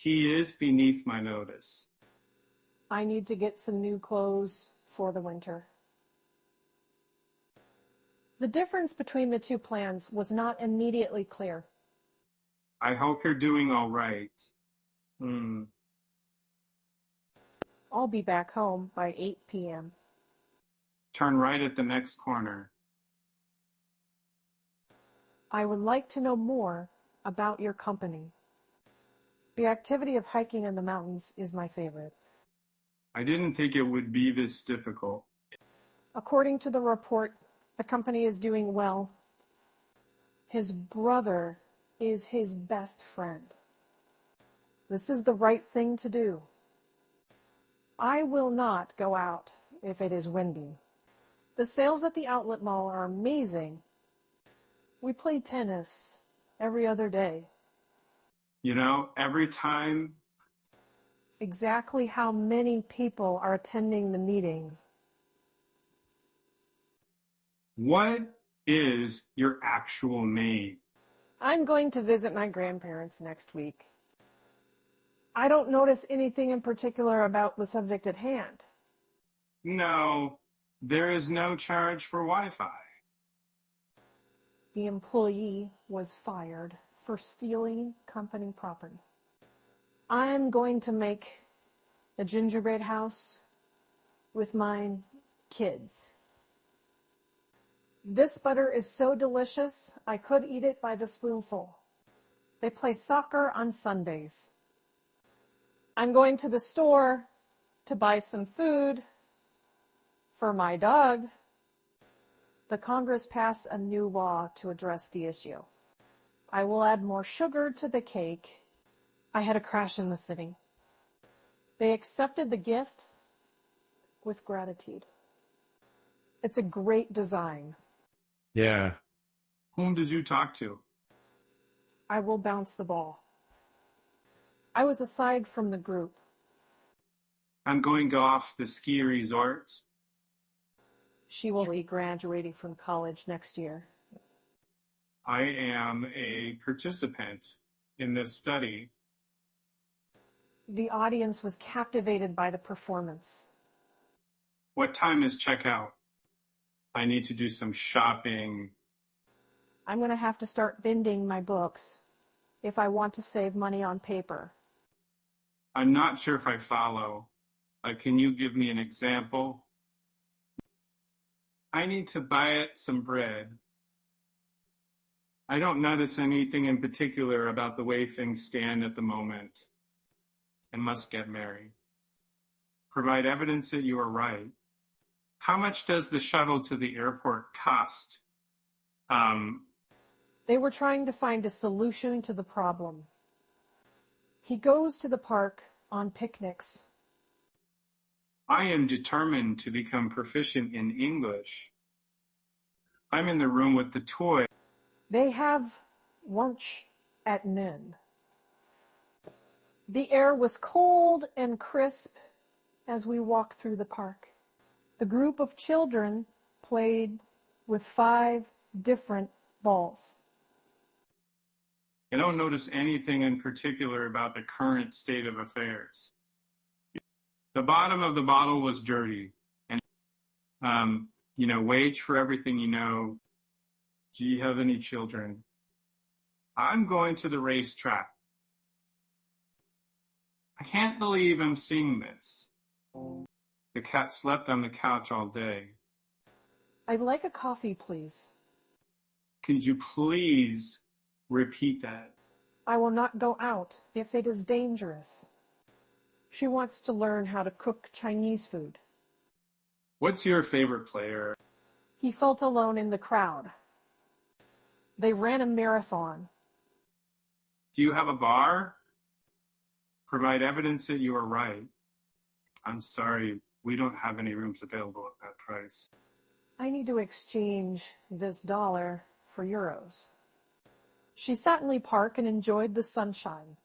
He is beneath my notice. I need to get some new clothes for the winter. The difference between the two plans was not immediately clear. I hope you're doing all right. I'll be back home by 8 p.m. Turn right at the next corner. I would like to know more about your company. The activity of hiking in the mountains is my favorite. I didn't think it would be this difficult. According to the report, the company is doing well. His brother is his best friend. This is the right thing to do. I will not go out if it is windy. The sales at the outlet mall are amazing. We play tennis every other day. You know, every time. Exactly how many people are attending the meeting? What is your actual name? I'm going to visit my grandparents next week. I don't notice anything in particular about the subject at hand. No, there is no charge for Wi-Fi. The employee was fired for stealing company property. I'm going to make a gingerbread house with my kids. This butter is so delicious, I could eat it by the spoonful. They play soccer on Sundays. I'm going to the store to buy some food for my dog. The Congress passed a new law to address the issue. I will add more sugar to the cake. I had a crash in the city. They accepted the gift with gratitude. It's a great design. Yeah. Whom did you talk to? I will bounce the ball. I was aside from the group. I'm going to off the ski resort. She will be graduating from college next year. I am a participant in this study. The audience was captivated by the performance. What time is checkout? I need to do some shopping. I'm going to have to start binding my books if I want to save money on paper. I'm not sure if I follow. Can you give me an example? I need to buy some bread. I don't notice anything in particular about the way things stand at the moment. I must get married. Provide evidence that you are right. How much does the shuttle to the airport cost? They were trying to find a solution to the problem. He goes to the park on picnics. I am determined to become proficient in English. I'm in the room with the toy. They have lunch at noon. The air was cold and crisp as we walked through the park. The group of children played with 5 different balls. I don't notice anything in particular about the current state of affairs. The bottom of the bottle was dirty. And, wage for everything you know. Do you have any children? I'm going to the racetrack. I can't believe I'm seeing this. The cat slept on the couch all day. I'd like a coffee, please. Could you please repeat that? I will not go out if it is dangerous. She wants to learn how to cook Chinese food. What's your favorite player? He felt alone in the crowd. They ran a marathon. Do you have a bar? Provide evidence that you are right. I'm sorry, we don't have any rooms available at that price. I need to exchange this dollar for euros. She sat in the park and enjoyed the sunshine.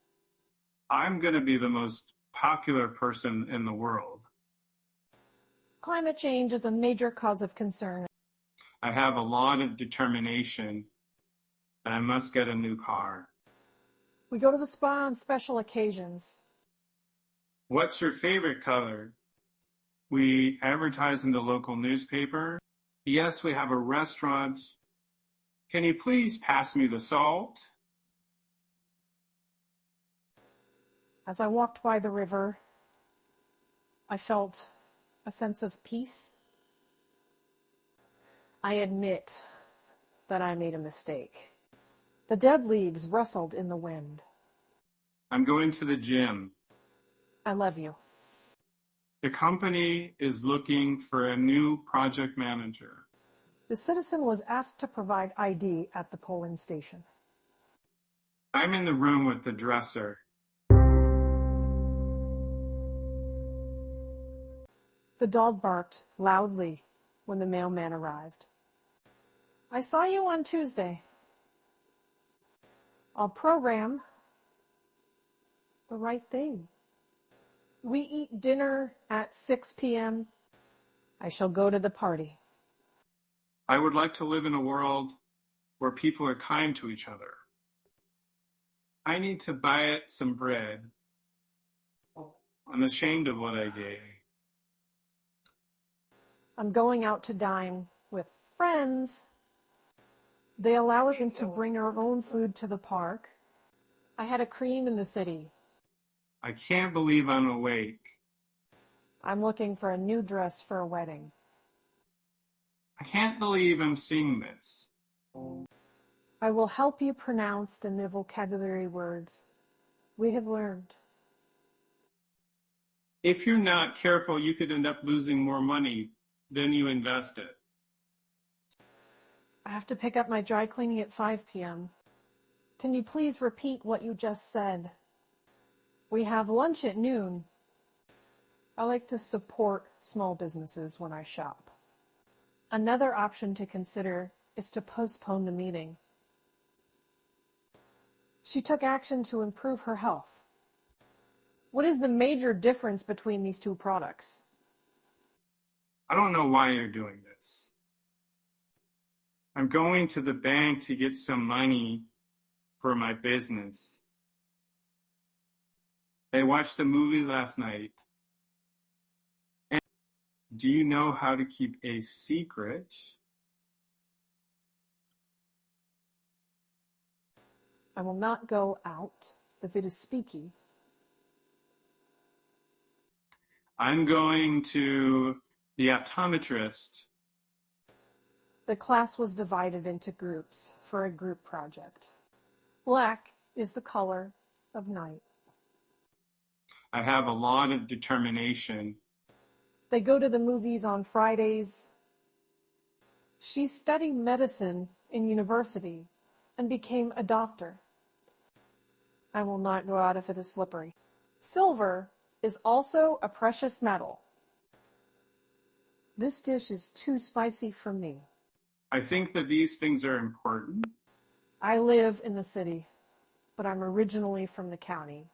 I'm going to be the most popular person in the world. Climate change is a major cause of concern. I have a lot of determination, and I must get a new car. We go to the spa on special occasions. What's your favorite color? We advertise in the local newspaper. Yes, we have a restaurant. Can you please pass me the salt? As I walked by the river, I felt a sense of peace. I admit that I made a mistake. The dead leaves rustled in the wind. I'm going to the gym. I love you. The company is looking for a new project manager. The citizen was asked to provide ID at the polling station. I'm in the room with the dresser. The dog barked loudly when the mailman arrived. I saw you on Tuesday. I'll program the right thing. We eat dinner at 6 p.m. I shall go to the party. I would like to live in a world where people are kind to each other. I need to buy it some bread. I'm ashamed of what I gave. I'm going out to dine with friends. They allow us to bring our own food to the park. I had a cream in the city. I can't believe I'm awake. I'm looking for a new dress for a wedding. I can't believe I'm seeing this. I will help you pronounce the new vocabulary words we have learned. If you're not careful, you could end up losing more money than you invested. I have to pick up my dry cleaning at 5 p.m. Can you please repeat what you just said? We have lunch at noon. I like to support small businesses when I shop. Another option to consider is to postpone the meeting. She took action to improve her health. What is the major difference between these two products? I don't know why you're doing this. I'm going to the bank to get some money for my business. I watched a movie last night. And do you know how to keep a secret? I will not go out if it is speaky. I'm going to the optometrist. The class was divided into groups for a group project. Black is the color of night. I have a lot of determination. They go to the movies on Fridays. She studied medicine in university and became a doctor. I will not go out if it is slippery. Silver is also a precious metal. This dish is too spicy for me. I think that these things are important. I live in the city, but I'm originally from the county.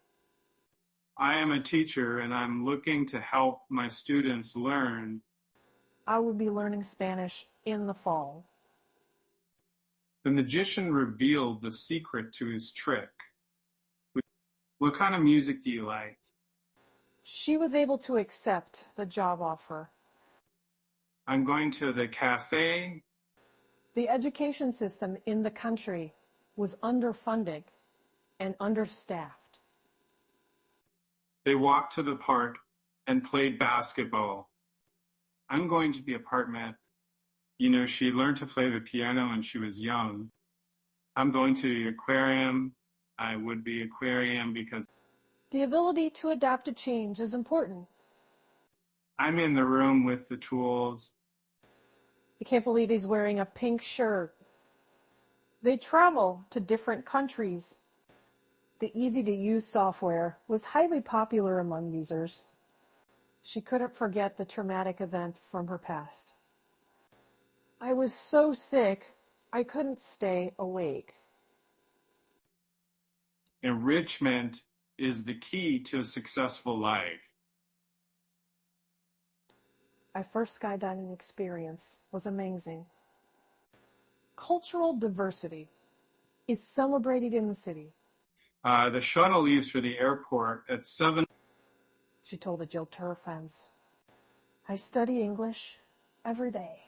I am a teacher and I'm looking to help my students learn. I will be learning Spanish in the fall. The magician revealed the secret to his trick. What kind of music do you like? She was able to accept the job offer. I'm going to the cafe. The education system in the country was underfunded and understaffed. They walked to the park and played basketball. I'm going to the apartment. You know, she learned to play the piano when she was young. I'm going to the aquarium. I would be aquarium because The ability to adapt to change is important. I'm in the room with the tools. I can't believe he's wearing a pink shirt. They travel to different countries. The easy-to-use software was highly popular among users. She couldn't forget the traumatic event from her past. I was so sick, I couldn't stay awake. Enrichment is the key to a successful life. My first skydiving experience was amazing. Cultural diversity is celebrated in the city. The shuttle leaves for the airport at 7. She told the Jill to her friends. I study English every day.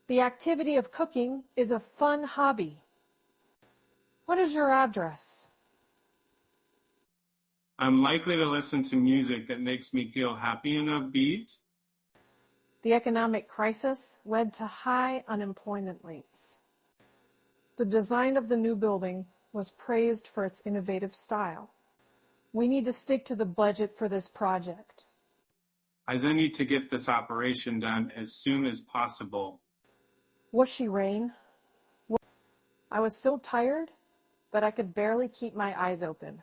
The activity of cooking is a fun hobby. What is your address? I'm likely to listen to music that makes me feel happy and upbeat. The economic crisis led to high unemployment rates. The design of the new building was praised for its innovative style. We need to stick to the budget for this project. I need to get this operation done as soon as possible. Was she rain? I was so tired, but I could barely keep my eyes open.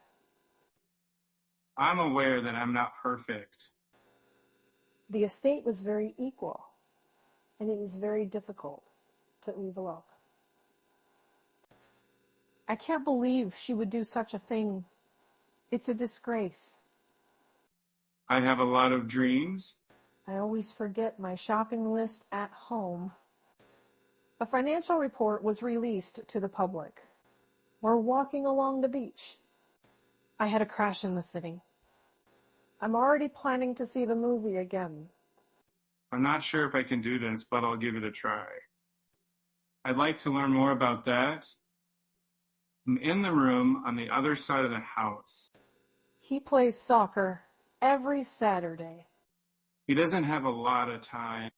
I'm aware that I'm not perfect. The estate was very equal, and it is very difficult to elope. I can't believe she would do such a thing. It's a disgrace. I have a lot of dreams. I always forget my shopping list at home. A financial report was released to the public. We're walking along the beach. I had a crash in the city. I'm already planning to see the movie again. I'm not sure if I can do this, but I'll give it a try. I'd like to learn more about that. I'm in the room on the other side of the house. He plays soccer every Saturday. He doesn't have a lot of time.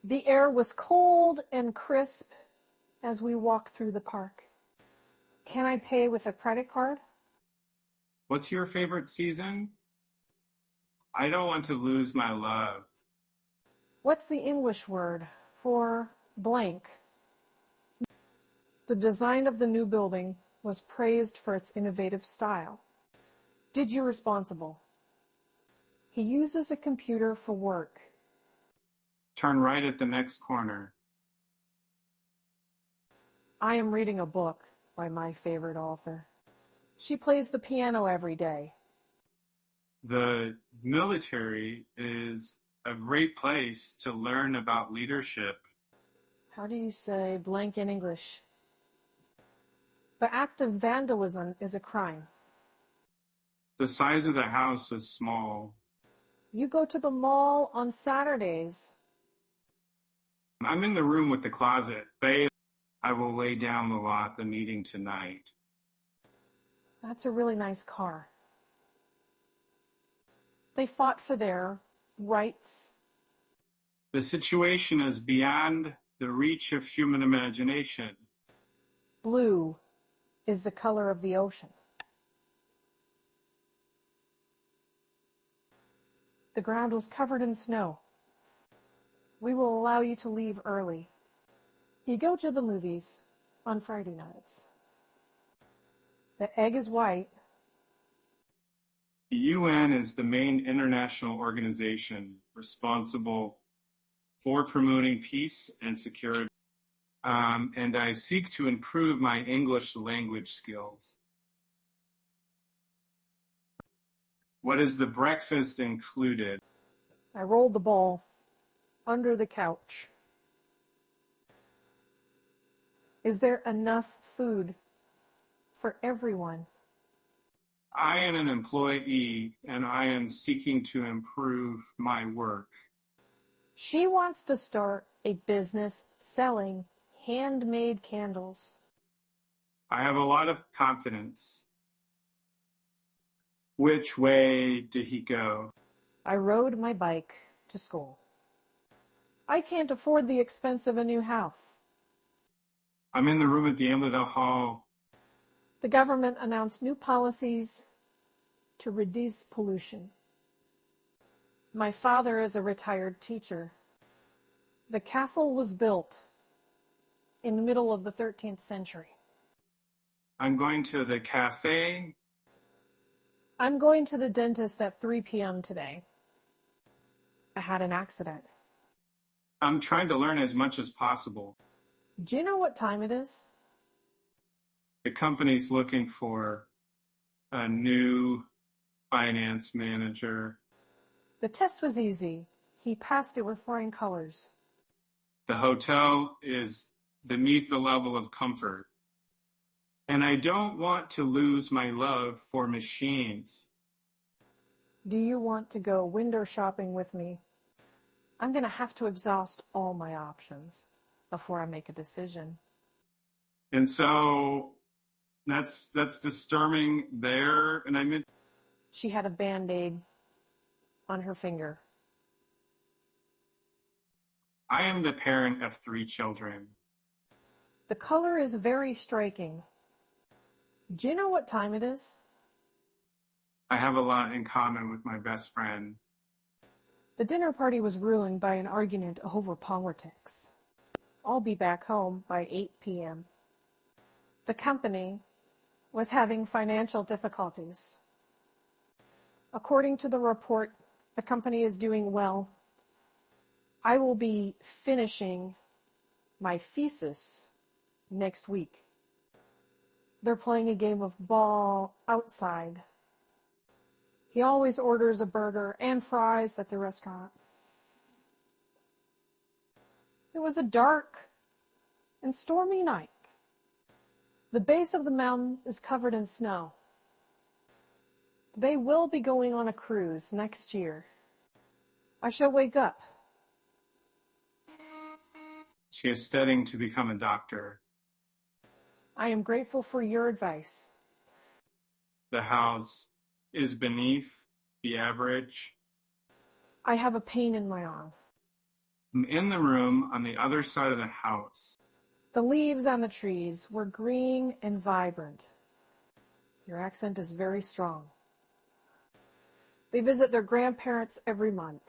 The air was cold and crisp as we walked through the park. Can I pay with a credit card? What's your favorite season? I don't want to lose my love. What's the English word for blank? The design of the new building was praised for its innovative style. Did you responsible? He uses a computer for work. Turn right at the next corner. I am reading a book by my favorite author. She plays the piano every day. The military is a great place to learn about leadership. How do you say blank in English? The act of vandalism is a crime. The size of the house is small. You go to the mall on Saturdays. I'm in the room with the closet. Babe, I will lay down the meeting tonight. That's a really nice car. They fought for their rights. The situation is beyond the reach of human imagination. Blue is the color of the ocean. The ground was covered in snow. We will allow you to leave early. You go to the movies on Friday nights. The egg is white. The UN is the main international organization responsible for promoting peace and security. And I seek to improve my English language skills. What is the breakfast included? I rolled the ball under the couch. Is there enough food for everyone? I am an employee and I am seeking to improve my work. She wants to start a business selling handmade candles. I have a lot of confidence. Which way did he go? I rode my bike to school. I can't afford the expense of a new house. I'm in the room at the end of the hall. The government announced new policies to reduce pollution. My father is a retired teacher. The castle was built in the middle of the 13th century. I'm going to the cafe. I'm going to the dentist at 3 p.m. today. I had an accident. I'm trying to learn as much as possible. Do you know what time it is? The company's looking for a new finance manager. The test was easy. He passed it with flying colors. The hotel is beneath the level of comfort. And I don't want to lose my love for machines. Do you want to go window shopping with me? I'm going to have to exhaust all my options before I make a decision. And so that's disturbing there. And I meant She had a Band-Aid on her finger. I am the parent of 3 children. The color is very striking. Do you know what time it is? I have a lot in common with my best friend. The dinner party was ruined by an argument over politics. I'll be back home by 8 p.m. The company was having financial difficulties. According to the report, the company is doing well. I will be finishing my thesis next week. They're playing a game of ball outside. He always orders a burger and fries at the restaurant. It was a dark and stormy night. The base of the mountain is covered in snow. They will be going on a cruise next year. I shall wake up. She is studying to become a doctor. I am grateful for your advice. The house is beneath the average. I have a pain in my arm. I'm in the room on the other side of the house. The leaves on the trees were green and vibrant. Your accent is very strong. They visit their grandparents every month.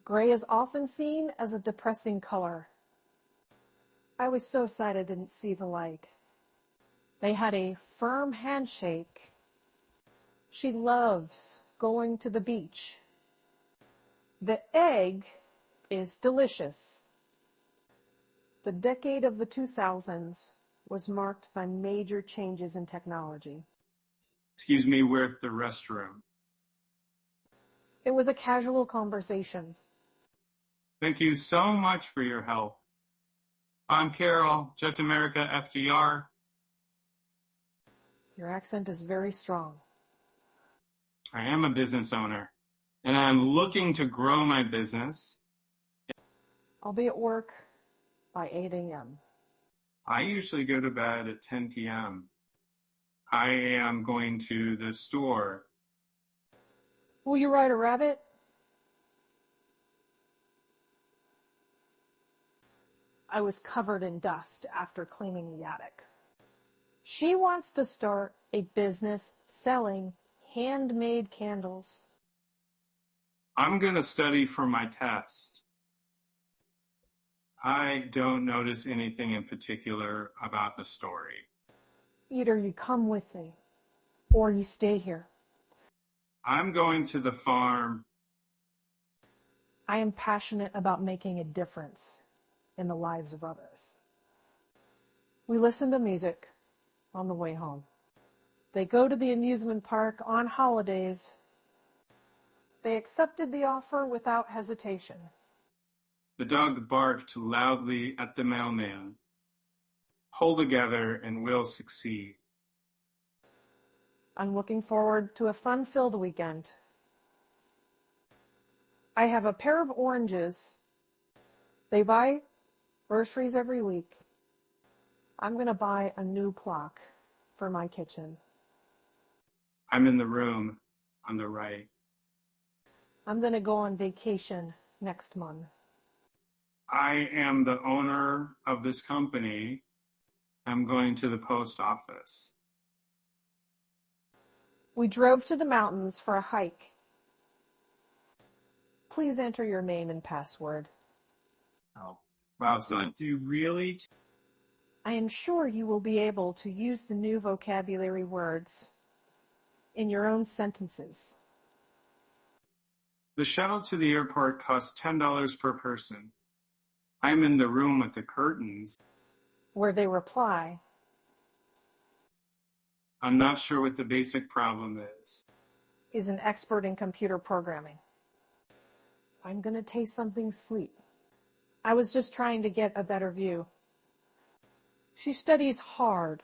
Gray is often seen as a depressing color. I was so sad I didn't see the light. They had a firm handshake. She loves going to the beach. The egg is delicious. The decade of the 2000s was marked by major changes in technology. Excuse me, we're at the restroom. It was a casual conversation. Thank you so much for your help. I'm Carol, Jet America FDR. Your accent is very strong. I am a business owner, and I'm looking to grow my business. I'll be at work by 8 a.m. I usually go to bed at 10 p.m. I am going to the store. Will you ride a rabbit? I was covered in dust after cleaning the attic. She wants to start a business selling handmade candles. I'm going to study for my test. I don't notice anything in particular about the story. Either you come with me or you stay here. I'm going to the farm. I am passionate about making a difference in the lives of others. We listen to music on the way home. They go to the amusement park on holidays. They accepted the offer without hesitation. The dog barked loudly at the mailman. Hold together and we'll succeed. I'm looking forward to a fun-filled weekend. I have a pair of oranges. They buy groceries every week. I'm going to buy a new clock for my kitchen. I'm in the room on the right. I'm going to go on vacation next month. I am the owner of this company. I'm going to the post office. We drove to the mountains for a hike. Please enter your name and password. Oh, wow, so do you really? I am sure you will be able to use the new vocabulary words in your own sentences. The shuttle to the airport costs $10 per person. I'm in the room with the curtains. Where they reply, I'm not sure what the basic problem is an expert in computer programming. I'm going to taste something sweet. I was just trying to get a better view. She studies hard.